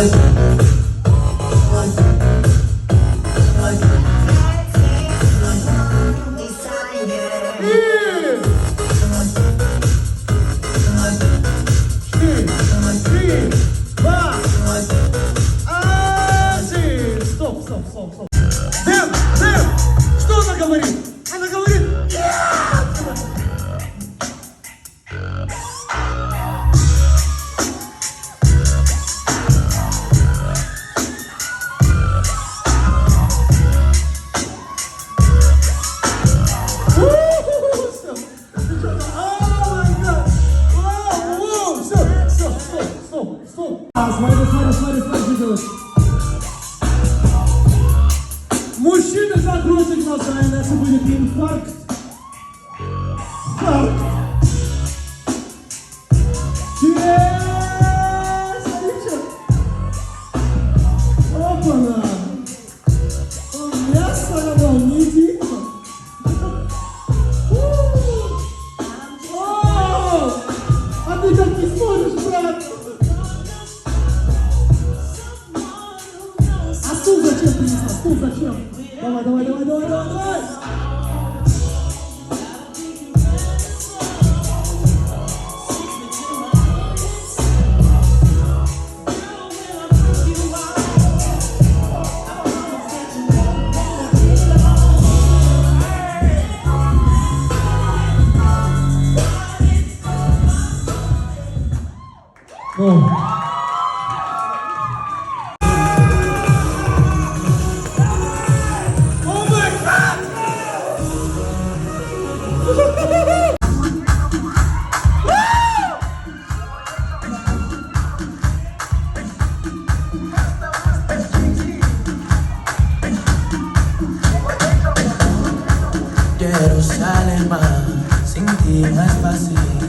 Стоп. Дэм, что она говорит? Она говорит, стоп. Смотри, делаешь. Мужчины, закройте глаза, иначе будет инфаркт. Опа-на! Я сказал, не дико. А ты как не смотришь, брат? А стул зачем принесла? Стул зачем? Давай. Jerusalén, sin ti no es fácil.